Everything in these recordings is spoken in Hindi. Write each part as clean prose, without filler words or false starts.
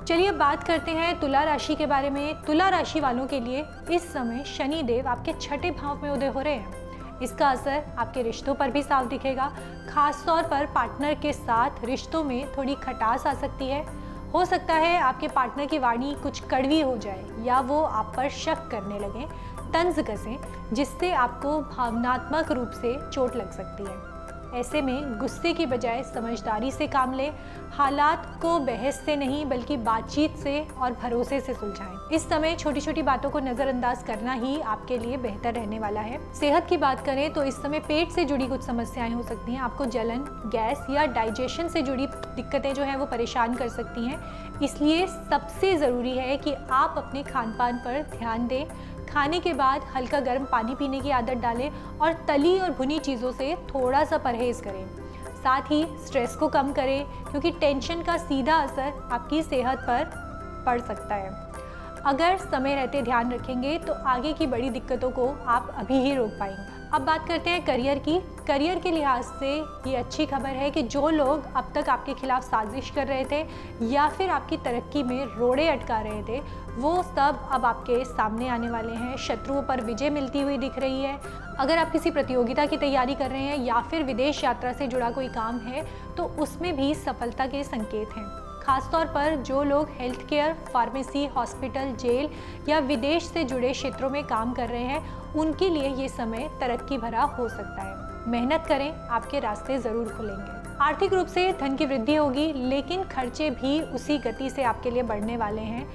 चलिए अब बात करते हैं तुला राशि के बारे में। तुला राशि वालों के लिए इस समय शनि देव आपके छठे भाव में उदय हो रहे हैं। इसका असर आपके रिश्तों पर भी साफ दिखेगा। खास तौर पर पार्टनर के साथ रिश्तों में थोड़ी खटास आ सकती है। हो सकता है आपके पार्टनर की वाणी कुछ कड़वी हो जाए या वो आप पर शक करने लगे, तंज कसें, जिससे आपको भावनात्मक रूप से चोट लग सकती है। ऐसे में गुस्से की बजाय समझदारी से काम लें। हालात को बहस से नहीं बल्कि बातचीत से और भरोसे से सुलझाएं। इस समय छोटी छोटी बातों को नज़रअंदाज करना ही आपके लिए बेहतर रहने वाला है। सेहत की बात करें तो इस समय पेट से जुड़ी कुछ समस्याएं हो सकती हैं। आपको जलन, गैस या डाइजेशन से जुड़ी दिक्कतें जो हैं वो परेशान कर सकती हैं। इसलिए सबसे ज़रूरी है कि आप अपने खान पान पर ध्यान दें। खाने के बाद हल्का गर्म पानी पीने की आदत डालें और तली और भुनी चीज़ों से थोड़ा सा परहेज़ करें। साथ ही स्ट्रेस को कम करें, क्योंकि टेंशन का सीधा असर आपकी सेहत पर पड़ सकता है। अगर समय रहते ध्यान रखेंगे तो आगे की बड़ी दिक्कतों को आप अभी ही रोक पाएंगे। अब बात करते हैं करियर की। करियर के लिहाज से ये अच्छी खबर है कि जो लोग अब तक आपके खिलाफ साजिश कर रहे थे या फिर आपकी तरक्की में रोड़े अटका रहे थे, वो सब अब आपके सामने आने वाले हैं। शत्रुओं पर विजय मिलती हुई दिख रही है। अगर आप किसी प्रतियोगिता की तैयारी कर रहे हैं या फिर विदेश यात्रा से जुड़ा कोई काम है तो उसमें भी सफलता के संकेत हैं। खासतौर पर जो लोग health care, pharmacy, hospital, jail या विदेश से जुड़े क्षेत्रों में काम कर रहे हैं, उनके लिए ये समय तरक्की भरा हो सकता है। मेहनत करें, आपके रास्ते ज़रूर खुलेंगे। आर्थिक रूप से धन की वृद्धि होगी, लेकिन खर्चे भी उसी गति से आपके लिए बढ़ने वाले हैं।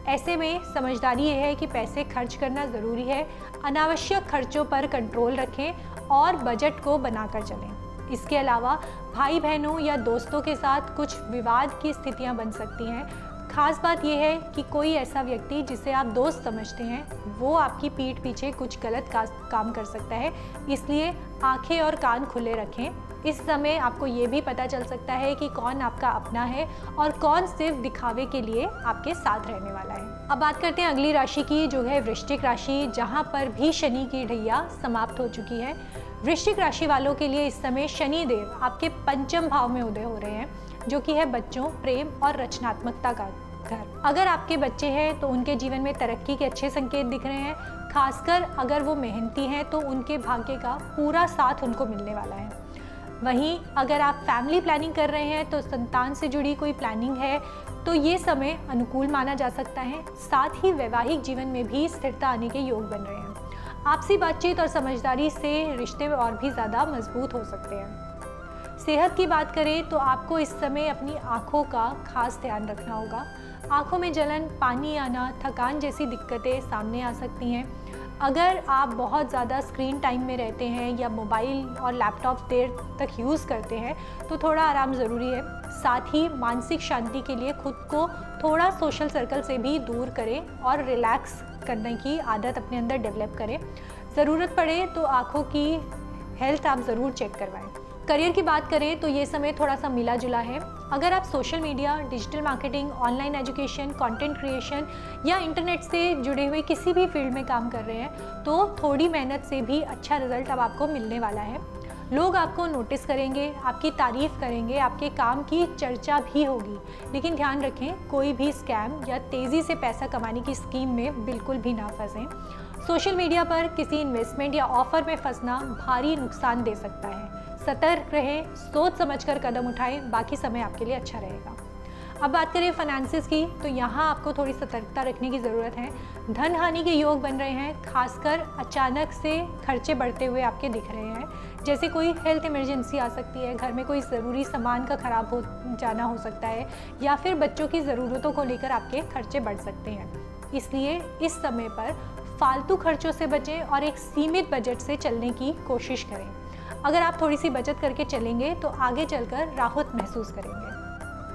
ऐसे में समझदारी ये है कि पैसे खर्च करना ज़रूरी है। अनावश्यक खर्चों पर कंट्रोल रखें और बजट को बनाकर चलें। इसके अलावा भाई बहनों या दोस्तों के साथ कुछ विवाद की स्थितियां बन सकती हैं। खास बात यह है कि कोई ऐसा व्यक्ति जिसे आप दोस्त समझते हैं वो आपकी पीठ पीछे कुछ गलत काम कर सकता है। इसलिए आंखें और कान खुले रखें। इस समय आपको ये भी पता चल सकता है कि कौन आपका अपना है और कौन सिर्फ दिखावे के लिए आपके साथ रहने वाला है। अब बात करते हैं अगली राशि की, जो है वृश्चिक राशि, जहां पर भी शनि की ढैया समाप्त हो चुकी है। वृश्चिक राशि वालों के लिए इस समय शनि देव आपके पंचम भाव में उदय हो रहे हैं, जो कि है बच्चों, प्रेम और रचनात्मकता का घर। अगर आपके बच्चे हैं तो उनके जीवन में तरक्की के अच्छे संकेत दिख रहे हैं। खासकर अगर वो मेहनती हैं तो उनके भाग्य का पूरा साथ उनको मिलने वाला है। वहीं अगर आप फैमिली प्लानिंग कर रहे हैं तो संतान से जुड़ी कोई प्लानिंग है तो ये समय अनुकूल माना जा सकता है। साथ ही वैवाहिक जीवन में भी स्थिरता आने के योग बन रहे हैं। आपसी बातचीत और समझदारी से रिश्ते और भी ज़्यादा मजबूत हो सकते हैं। सेहत की बात करें तो आपको इस समय अपनी आँखों का खास ध्यान रखना होगा। आँखों में जलन, पानी आना, थकान जैसी दिक्कतें सामने आ सकती हैं। अगर आप बहुत ज़्यादा स्क्रीन टाइम में रहते हैं या मोबाइल और लैपटॉप देर तक यूज़ करते हैं तो थोड़ा आराम ज़रूरी है। साथ ही मानसिक शांति के लिए खुद को थोड़ा सोशल सर्कल से भी दूर करें और रिलैक्स करने की आदत अपने अंदर डेवलप करें। ज़रूरत पड़े तो आँखों की हेल्थ आप ज़रूर चेक करवाएं। करियर की बात करें तो ये समय थोड़ा सा मिला जुला है। अगर आप social media, digital marketing, online education, content creation या इंटरनेट से जुड़े हुए किसी भी फील्ड में काम कर रहे हैं तो थोड़ी मेहनत से भी अच्छा रिजल्ट अब आपको मिलने वाला है। लोग आपको नोटिस करेंगे, आपकी तारीफ करेंगे, आपके काम की चर्चा भी होगी। लेकिन ध्यान रखें, कोई भी स्कैम या तेज़ी से पैसा कमाने की स्कीम में बिल्कुल भी ना फंसें। सोशल मीडिया पर किसी इन्वेस्टमेंट या ऑफर में फंसना भारी नुकसान दे सकता है। सतर्क रहें, सोच समझकर कदम उठाएं, बाकी समय आपके लिए अच्छा रहेगा। अब बात करें फाइनेंसिस की तो यहाँ आपको थोड़ी सतर्कता रखने की ज़रूरत है। धन हानि के योग बन रहे हैं। खासकर अचानक से खर्चे बढ़ते हुए आपके दिख रहे हैं। जैसे कोई हेल्थ इमरजेंसी आ सकती है, घर में कोई ज़रूरी सामान का ख़राब हो जाना हो सकता है या फिर बच्चों की ज़रूरतों को लेकर आपके खर्चे बढ़ सकते हैं। इसलिए इस समय पर फालतू खर्चों से बचें और एक सीमित बजट से चलने की कोशिश करें। अगर आप थोड़ी सी बचत करके चलेंगे तो आगे चलकर राहत महसूस करेंगे।